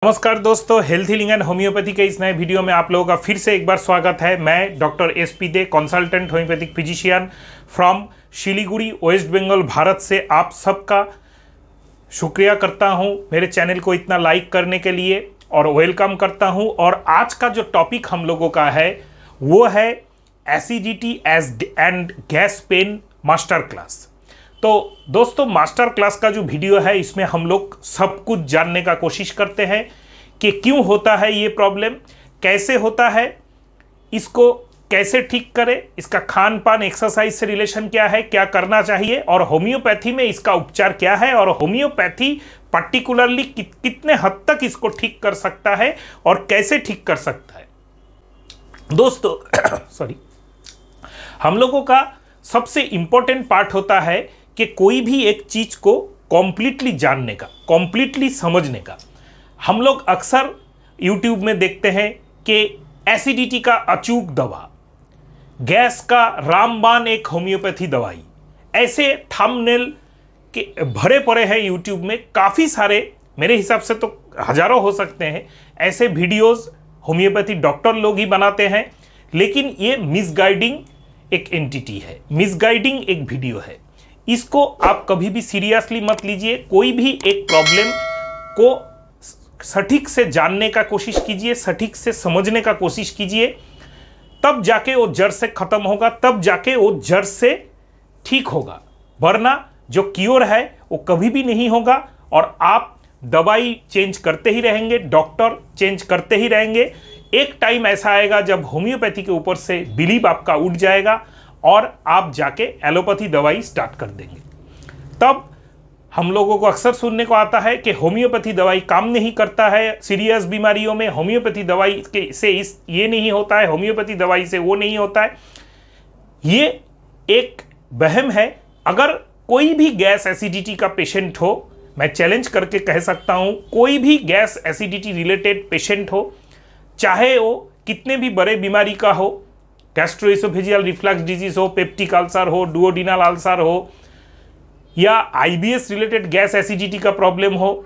नमस्कार दोस्तों, health healing and homeopathy के इस नए वीडियो में आप लोगों का फिर से एक बार स्वागत है। मैं doctor S P. De, consultant homeopathic physician from Siliguri, west Bengal, Bharat से आप सबका शुक्रिया करता हूं मेरे चैनल को इतना लाइक करने के लिए और वेलकम करता हूं। और आज का जो टॉपिक हम लोगों का है वो है acidity and gas pain master class. तो दोस्तों, मास्टर क्लास का जो वीडियो है इसमें हम लोग सब कुछ जानने का कोशिश करते हैं कि क्यों होता है ये प्रॉब्लम, कैसे होता है, इसको कैसे ठीक करें, इसका खान पान एक्सरसाइज से रिलेशन क्या है, क्या करना चाहिए और होम्योपैथी में इसका उपचार क्या है और होम्योपैथी पर्टिकुलरली कितने हद तक इसको ठीक कर सकता है और कैसे ठीक कर सकता है। दोस्तों सॉरी, हम लोगों का सबसे इंपॉर्टेंट पार्ट होता है कि कोई भी एक चीज को कॉम्प्लीटली जानने का, कॉम्प्लीटली समझने का। हम लोग अक्सर यूट्यूब में देखते हैं कि एसिडिटी का अचूक दवा, गैस का रामबाण एक होम्योपैथी दवाई, ऐसे थंबनेल के भरे पड़े हैं यूट्यूब में। काफ़ी सारे, मेरे हिसाब से तो हजारों हो सकते हैं, ऐसे वीडियोस होम्योपैथी डॉक्टर लोग ही बनाते हैं। लेकिन ये मिसगाइडिंग एक एंटिटी है, मिसगाइडिंग एक वीडियो है। इसको आप कभी भी सीरियसली मत लीजिए। कोई भी एक प्रॉब्लम को सटीक से जानने का कोशिश कीजिए, सटीक से समझने का कोशिश कीजिए, तब जाके वो जड़ से खत्म होगा, तब जाके वो जड़ से ठीक होगा। वरना जो क्योर है वो कभी भी नहीं होगा और आप दवाई चेंज करते ही रहेंगे, डॉक्टर चेंज करते ही रहेंगे। एक टाइम ऐसा आएगा जब होम्योपैथी के ऊपर से बिलीव आपका उठ जाएगा और आप जाके एलोपैथी दवाई स्टार्ट कर देंगे। तब हम लोगों को अक्सर सुनने को आता है कि होम्योपैथी दवाई काम नहीं करता है सीरियस बीमारियों में, होम्योपैथी दवाई से ये नहीं होता है, होम्योपैथी दवाई से वो नहीं होता है। ये एक वहम है। अगर कोई भी गैस एसिडिटी का पेशेंट हो, मैं चैलेंज करके कह सकता हूं, कोई भी गैस एसिडिटी रिलेटेड पेशेंट हो, चाहे वो कितने भी बड़े बीमारी का हो, गैस्ट्रोएसोफेजियल रिफ्लक्स डिजीज हो, पेप्टिक अल्सर हो, डुओडिनल अल्सर हो, या आईबीएस रिलेटेड गैस एसिडिटी का प्रॉब्लम हो,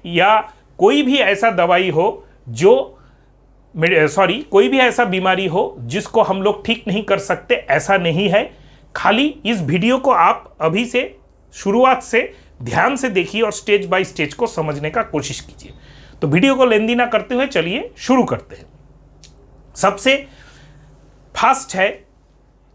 या कोई भी ऐसा दवाई हो जो कोई भी ऐसा बीमारी हो जिसको हम लोग ठीक नहीं कर सकते, ऐसा नहीं है। खाली इस वीडियो को आप अभी से शुरुआत से ध्यान से देखिए और स्टेज बाय स्टेज को समझने का कोशिश कीजिए। तो वीडियो को लेंदी ना करते हुए चलिए शुरू करते हैं। सबसे फर्स्ट है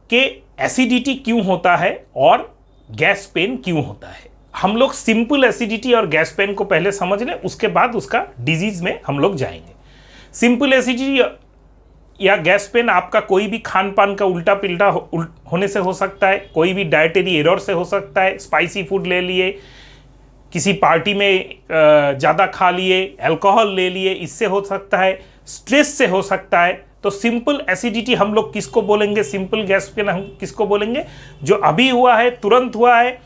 कि एसिडिटी क्यों होता है और गैस पेन क्यों होता है। हम लोग सिंपल एसिडिटी और गैस पेन को पहले समझ लें, उसके बाद उसका डिजीज में हम लोग जाएंगे। सिंपल एसिडिटी या गैस पेन आपका कोई भी खान पान का उल्टा पिल्टा होने से हो सकता है, कोई भी डाइटरी एरर से हो सकता है, स्पाइसी फूड ले लिए, किसी पार्टी में ज़्यादा खा लिए, अल्कोहल ले लिए, इससे हो सकता है, स्ट्रेस से हो सकता है। तो सिंपल एसिडिटी हम लोग किसको बोलेंगे, सिंपल गैस पेन हम किसको बोलेंगे, जो अभी हुआ है, तुरंत हुआ है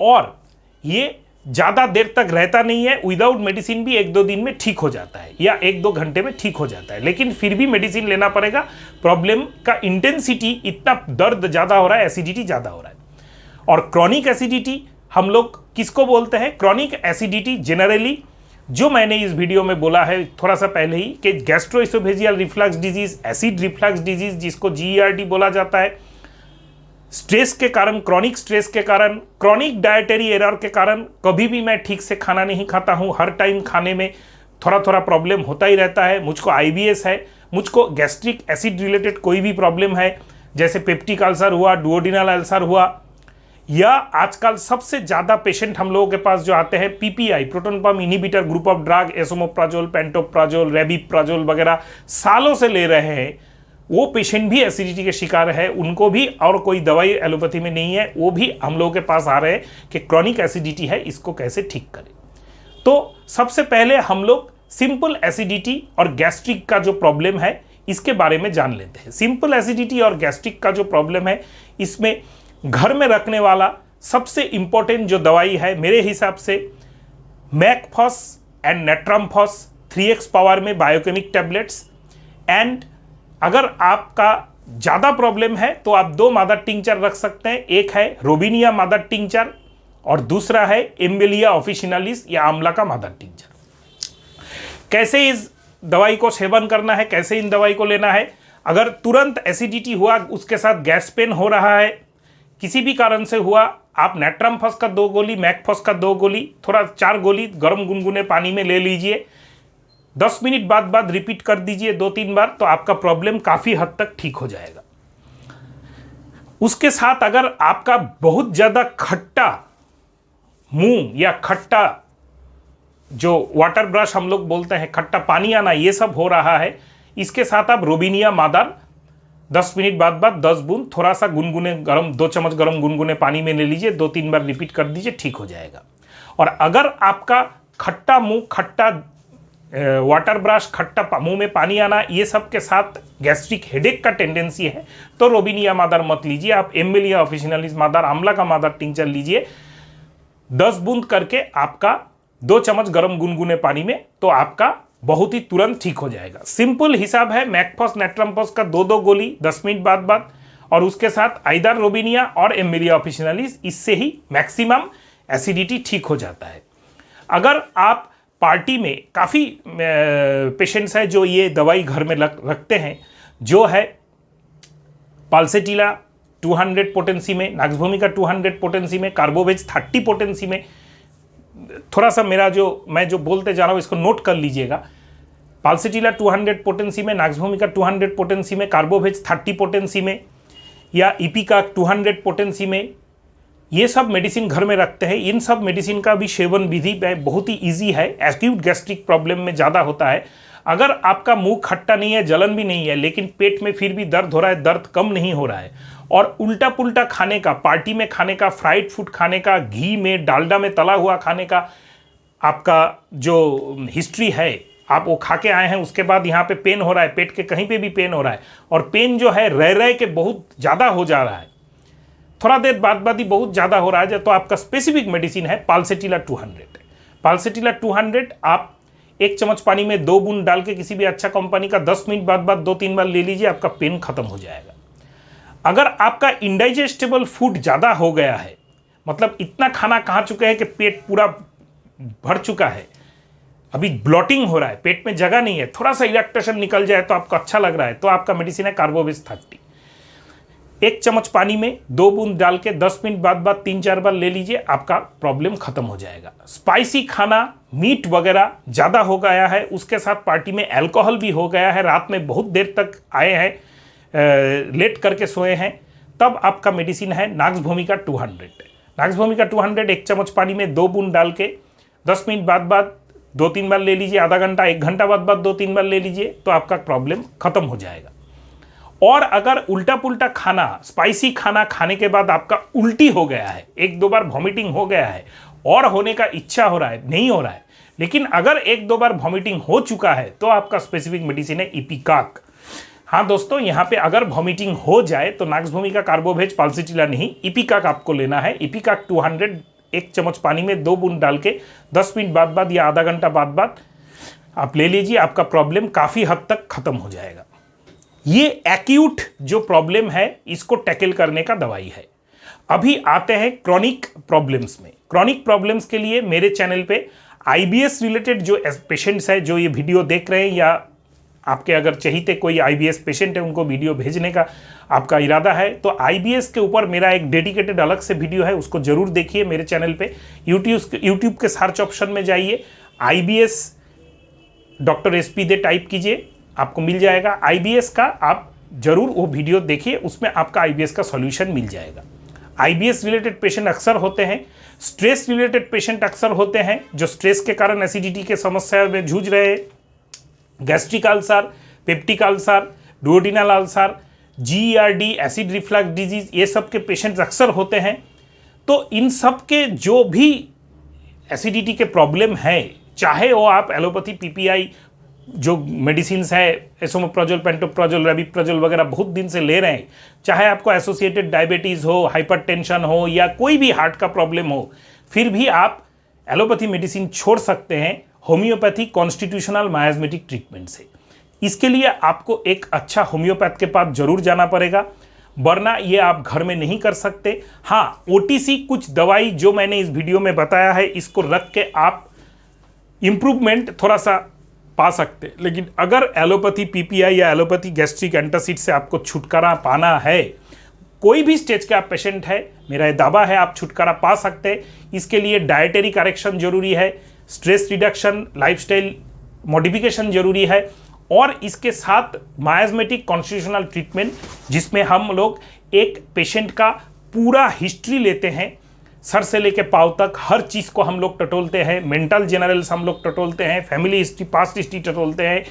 और ये ज़्यादा देर तक रहता नहीं है। विदाउट मेडिसिन भी 1-2 दिन में ठीक हो जाता है या 1-2 घंटे में ठीक हो जाता है, लेकिन फिर भी मेडिसिन लेना पड़ेगा। प्रॉब्लम का इंटेंसिटी इतना, दर्द ज़्यादा हो रहा है, एसिडिटी ज़्यादा हो रहा है। और क्रॉनिक एसिडिटी हम लोग किसको बोलते हैं? क्रॉनिक एसिडिटी जनरली, जो मैंने इस वीडियो में बोला है थोड़ा सा पहले ही, कि gastro-oesophageal reflux disease, acid reflux disease जिसको जीईआरडी बोला जाता है, स्ट्रेस के कारण, क्रॉनिक स्ट्रेस के कारण, क्रॉनिक डाइटरी एरर के कारण, कभी भी मैं ठीक से खाना नहीं खाता हूँ, हर टाइम खाने में थोड़ा थोड़ा प्रॉब्लम होता ही रहता है, मुझको आईबीएस है, मुझको गैस्ट्रिक एसिड रिलेटेड कोई भी प्रॉब्लम है, जैसे पेप्टिक अल्सर हुआ, डुओडिनल अल्सर हुआ, या आजकल सबसे ज़्यादा पेशेंट हम लोगों के पास जो आते हैं PPI, proton pump inhibitor group of drug, esomeprazole, pantoprazole, rabeprazole वगैरह सालों से ले रहे हैं, वो पेशेंट भी एसिडिटी के शिकार है। उनको भी और कोई दवाई एलोपैथी में नहीं है, वो भी हम लोगों के पास आ रहे हैं कि क्रॉनिक एसिडिटी है, इसको कैसे ठीक करें। तो सबसे पहले हम लोग सिंपल एसिडिटी और गैस्ट्रिक का जो प्रॉब्लम है इसके बारे में जान लेते हैं। सिंपल एसिडिटी और गैस्ट्रिक का जो प्रॉब्लम है, इसमें घर में रखने वाला सबसे इंपॉर्टेंट जो दवाई है मेरे हिसाब से, मैकफॉस एंड नेट्रामफॉस 3x पावर में बायोकेमिक टैबलेट्स। एंड अगर आपका ज़्यादा प्रॉब्लम है तो आप 2 मादर टिंचर रख सकते हैं। एक है रोबिनिया मादर टिंचर और दूसरा है एम्बेलिया ऑफिशिनालिस या आंवला का मादर टिंचर। कैसे इस दवाई को सेवन करना है, कैसे इन दवाई को लेना है। अगर तुरंत एसिडिटी हुआ, उसके साथ गैस पेन हो रहा है, किसी भी कारण से हुआ, आप नेट्रमफॉस का 2 गोली, मैकफॉस का 2 गोली, थोड़ा 4 गोली गर्म गुनगुने पानी में ले लीजिए। 10 मिनट बाद रिपीट कर दीजिए 2-3 बार, तो आपका प्रॉब्लम काफ़ी हद तक ठीक हो जाएगा। उसके साथ अगर आपका बहुत ज़्यादा खट्टा मुंह या खट्टा जो वाटर ब्रश हम लोग बोलते हैं, खट्टा पानी आना, ये सब हो रहा है, इसके साथ आप रोबिनिया मादार 10 मिनट बाद 10 बूंद थोड़ा सा गुनगुने गरम 2 चम्मच गरम गुनगुने पानी में ले लीजिए, 2-3 बार रिपीट कर दीजिए, ठीक हो जाएगा। और अगर आपका खट्टा मुंह, खट्टा वाटर ब्रश, खट्टा मुंह में पानी आना, ये सब के साथ गैस्ट्रिक हेडेक का टेंडेंसी है, तो रोबिनिया मादार मत लीजिए, आप एम्बिलिया ऑफिशिनालिस मादार, आंवला का मादार टिंचर लीजिए 10 बूंद करके, आपका 2 चम्मच गरम गुनगुने पानी में, तो आपका बहुत ही तुरंत ठीक हो जाएगा। सिंपल हिसाब है, मैकफॉस नेट्रमफॉस का 2-2 गोली 10 मिनट बाद, और उसके साथ आइदर रोबिनिया और एम्बिलिया ऑफिशिनालिस, इससे ही मैक्सिमम एसिडिटी ठीक हो जाता है। अगर आप पार्टी में काफ़ी पेशेंट्स हैं जो ये दवाई घर में रखते हैं, जो है पाल्सेटिला 200 पोटेंसी में, नाक्सभूमिका 200 पोटेंसी में, कार्बोवेज 30 पोटेंसी में। थोड़ा सा मैं जो बोलते जा रहा हूँ इसको नोट कर लीजिएगा। पाल्सेटिला 200 पोटेंसी में, नाक्सभूमिका 200 पोटेंसी में, कार्बोवेज 30 पोटेंसी में, या इपिका 200 पोटेंसी में, ये सब मेडिसिन घर में रखते हैं। इन सब मेडिसिन का भी सेवन विधि बहुत ही ईजी है, एक्यूट गैस्ट्रिक प्रॉब्लम में ज़्यादा होता है। अगर आपका मुंह खट्टा नहीं है, जलन भी नहीं है, लेकिन पेट में फिर भी दर्द हो रहा है, दर्द कम नहीं हो रहा है, और उल्टा पुल्टा खाने का, पार्टी में खाने का, फ्राइड फूड खाने का, घी में डालडा में तला हुआ खाने का आपका जो हिस्ट्री है, आप वो खा के आए हैं, उसके बाद यहाँ पे पेन हो रहा है, पेट के कहीं पे भी पेन हो रहा है, और पेन जो है रह के बहुत ज़्यादा हो जा रहा है, थोड़ा देर बाद ही बहुत ज़्यादा हो रहा है, तो आपका स्पेसिफिक मेडिसिन है पाल्सेटिला 200। पाल्सेटिला 200 आप 1 चम्मच पानी में 2 बूंद डाल के किसी भी अच्छा कंपनी का 10 मिनट बाद 2-3 बार ले लीजिए, आपका पेन खत्म हो जाएगा। अगर आपका इंडाइजेस्टेबल फूड ज़्यादा हो गया है, मतलब इतना खाना खा चुके हैं कि पेट पूरा भर चुका है, अभी ब्लॉटिंग हो रहा है, पेट में जगह नहीं है, थोड़ा सा इरेक्टेशन निकल जाए तो आपको अच्छा लग रहा है, तो आपका मेडिसिन है कार्बोवेज 30। 1 चम्मच पानी में 2 बूंद डाल के 10 मिनट बाद 3-4 बार ले लीजिए, आपका प्रॉब्लम खत्म हो जाएगा। स्पाइसी खाना, मीट वगैरह ज़्यादा हो गया है, उसके साथ पार्टी में अल्कोहल भी हो गया है, रात में बहुत देर तक आए हैं, लेट करके सोए हैं, तब आपका मेडिसिन है नाक्सभूमिका 200। नाक्सभूमिका 200 1 चम्मच पानी में 2 बूंद डाल के 10 मिनट बाद 2-3 बार ले लीजिए, आधा घंटा 1 घंटा बाद 2-3 बार ले लीजिए, तो आपका प्रॉब्लम खत्म हो जाएगा। और अगर उल्टा पुल्टा खाना, स्पाइसी खाना खाने के बाद आपका उल्टी हो गया है, 1-2 बार वॉमिटिंग हो गया है, और होने का इच्छा हो रहा है, नहीं हो रहा है, लेकिन अगर 1-2 बार वॉमिटिंग हो चुका है, तो आपका स्पेसिफिक मेडिसिन है इपिकाक। हाँ दोस्तों, यहाँ पे अगर वॉमिटिंग हो जाए तो नाक्सभूमिका, कार्बोवेज, पाल्सेटिला नहीं, इपिकाक आपको लेना है। इपिकाक 200 1 चम्मच पानी में 2 बूंद डाल के 10 मिनट बाद या आधा घंटा बाद आप ले लीजिए, आपका प्रॉब्लम काफ़ी हद तक खत्म हो जाएगा। ये एक्यूट जो प्रॉब्लम है, इसको टैकल करने का दवाई है। अभी आते हैं क्रॉनिक प्रॉब्लम्स में। क्रॉनिक प्रॉब्लम्स के लिए मेरे चैनल पे IBS रिलेटेड जो पेशेंट्स है, जो ये वीडियो देख रहे हैं, या आपके अगर चहीते कोई IBS पेशेंट है, उनको वीडियो भेजने का आपका इरादा है, तो IBS के ऊपर मेरा एक डेडिकेटेड अलग से वीडियो है, उसको जरूर देखिए मेरे चैनल पे। यूट्यूब के सर्च ऑप्शन में जाइए, IBS डॉक्टर SP दे टाइप कीजिए, आपको मिल जाएगा। IBS का आप जरूर वो वीडियो देखिए, उसमें आपका IBS का सॉल्यूशन मिल जाएगा। IBS रिलेटेड पेशेंट अक्सर होते हैं, स्ट्रेस रिलेटेड पेशेंट अक्सर होते हैं, जो स्ट्रेस के कारण एसिडिटी के समस्या में जूझ रहे हैं, gastric ulcer, peptic ulcer, duodenal ulcer, GERD, acid reflux disease, ये सब के पेशेंट्स अक्सर होते हैं। तो इन सब के जो भी एसिडिटी के प्रॉब्लम है, चाहे वो आप एलोपैथी PPI जो मेडिसिन है, एसोमेप्रोजोल, पेंटोप्रोजोल, रेबिप्रोजोल वगैरह बहुत दिन से ले रहे हैं, चाहे आपको एसोसिएटेड डायबिटीज़ हो, हाइपरटेंशन हो, या कोई भी हार्ट का प्रॉब्लम हो, फिर भी आप एलोपैथी मेडिसिन छोड़ सकते हैं होम्योपैथी कॉन्स्टिट्यूशनल मायाज्मेटिक ट्रीटमेंट से। इसके लिए आपको एक अच्छा होम्योपैथ के पास जरूर जाना पड़ेगा, वरना ये आप घर में नहीं कर सकते। हाँ, OTC कुछ दवाई जो मैंने इस वीडियो में बताया है, इसको रख के आप इम्प्रूवमेंट थोड़ा सा पा सकते हैं। लेकिन अगर एलोपैथी पीपीआई या एलोपैथी गैस्ट्रिक एंटासिड से आपको छुटकारा पाना है, कोई भी स्टेज का पेशेंट है, मेरा ये दावा है आप छुटकारा पा सकते हैं। इसके लिए डाइटरी करेक्शन जरूरी है, स्ट्रेस रिडक्शन, लाइफस्टाइल मॉडिफिकेशन जरूरी है, और इसके साथ मायाज्मेटिक कॉन्स्टिट्यूशनल ट्रीटमेंट, जिसमें हम लोग एक पेशेंट का पूरा हिस्ट्री लेते हैं, सर से लेके पाँव तक हर चीज़ को हम लोग टटोलते हैं, मेंटल जनरल्स हम लोग टटोलते हैं, फैमिली हिस्ट्री, पास्ट हिस्ट्री टटोलते हैं,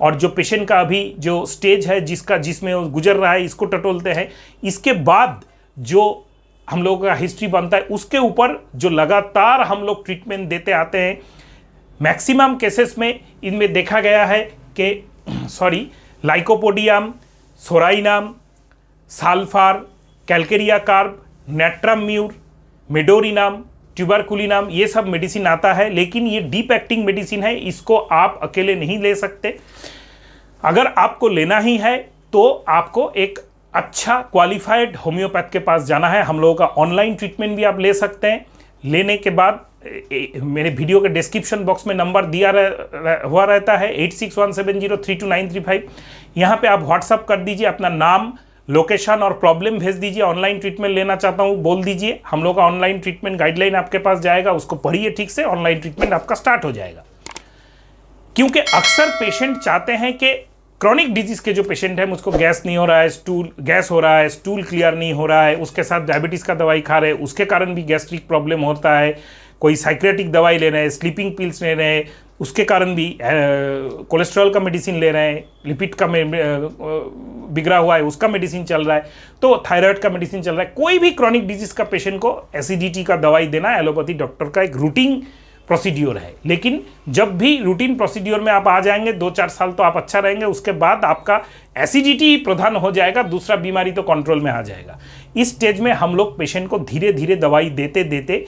और जो पेशेंट का अभी जो स्टेज है जिसमें वो गुजर रहा है इसको टटोलते हैं। इसके बाद जो हम लोगों का हिस्ट्री बनता है उसके ऊपर जो लगातार हम लोग ट्रीटमेंट देते आते हैं। मैक्सिमम केसेस में इनमें देखा गया है कि लाइकोपोडियम, सोराइनाम, साल्फार, कैलकेरिया कार्ब, नेट्राम्यूर, मेडोरिनाम, ट्यूबरकुलिनाम, ये सब मेडिसिन आता है। लेकिन ये डीप एक्टिंग मेडिसिन है, इसको आप अकेले नहीं ले सकते। अगर आपको लेना ही है तो आपको एक अच्छा क्वालिफाइड होम्योपैथ के पास जाना है। हम लोगों का ऑनलाइन ट्रीटमेंट भी आप ले सकते हैं। लेने के बाद मेरे वीडियो के डिस्क्रिप्शन बॉक्स में नंबर दिया हुआ रहता है 8617032935। यहाँ पे आप व्हाट्सअप कर दीजिए, अपना नाम, लोकेशन और प्रॉब्लम भेज दीजिए। ऑनलाइन ट्रीटमेंट लेना चाहता हूँ बोल दीजिए, हम लोग का ऑनलाइन ट्रीटमेंट गाइडलाइन आपके पास जाएगा, उसको पढ़िए ठीक से, ऑनलाइन ट्रीटमेंट आपका स्टार्ट हो जाएगा। क्योंकि अक्सर पेशेंट चाहते हैं कि क्रॉनिक डिजीज के जो पेशेंट है, मुझको गैस नहीं हो रहा है, गैस हो रहा है, स्टूल क्लियर नहीं हो रहा है, उसके साथ डायबिटीज का दवाई खा रहे हैं, उसके कारण भी गैस्ट्रिक प्रॉब्लम होता है, कोई साइक्रेटिक दवाई ले रहे हैं, स्लीपिंग पिल्स ले रहे हैं, उसके कारण भी कोलेस्ट्रॉल का मेडिसिन ले रहे हैं, लिपिड का बिगड़ा हुआ है उसका मेडिसिन चल रहा है, तो थायराइड का मेडिसिन चल रहा है। कोई भी क्रॉनिक डिजीज का पेशेंट को एसिडिटी का दवाई देना एलोपैथी डॉक्टर का एक रूटीन प्रोसीड्योर है। लेकिन जब भी रूटीन प्रोसीड्योर में आप आ जाएंगे 2-4 साल तो आप अच्छा रहेंगे, उसके बाद आपका एसिडिटी प्रधान हो जाएगा, दूसरा बीमारी तो कंट्रोल में आ जाएगा। इस स्टेज में हम लोग पेशेंट को धीरे धीरे दवाई देते देते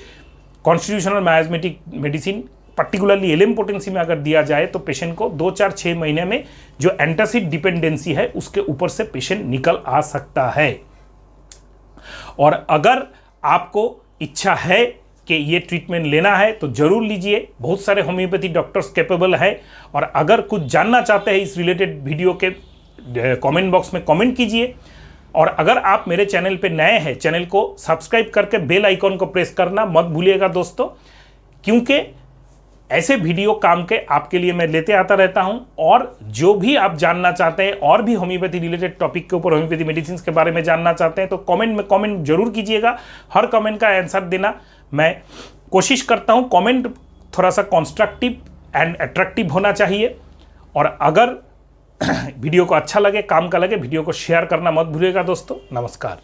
कॉन्स्टिट्यूशनल मायाज्मेटिक मेडिसिन, पर्टिकुलरली एलिम पोटेंसी में अगर दिया जाए तो पेशेंट को 2-4-6 महीने में जो एंटासिड डिपेंडेंसी है उसके ऊपर से पेशेंट निकल आ सकता है। और अगर आपको इच्छा है कि ये ट्रीटमेंट लेना है तो जरूर लीजिए, बहुत सारे होम्योपैथी डॉक्टर्स कैपेबल है। और अगर कुछ जानना चाहते हैं इस रिलेटेड वीडियो के कमेंट बॉक्स में कमेंट कीजिए। और अगर आप मेरे चैनल पे नए हैं, चैनल को सब्सक्राइब करके बेल आइकॉन को प्रेस करना मत भूलिएगा दोस्तों, क्योंकि ऐसे वीडियो काम के आपके लिए मैं लेते आता रहता हूं। और जो भी आप जानना चाहते हैं और भी होम्योपैथी रिलेटेड टॉपिक के ऊपर, होम्योपैथी मेडिसिन के बारे में जानना चाहते हैं तो कमेंट में कमेंट जरूर कीजिएगा। हर कमेंट का आंसर देना मैं कोशिश करता हूं। कमेंट थोड़ा सा कंस्ट्रक्टिव एंड अट्रैक्टिव होना चाहिए। और अगर वीडियो को अच्छा लगे, काम का लगे, वीडियो को शेयर करना मत भूलिएगा दोस्तों। नमस्कार।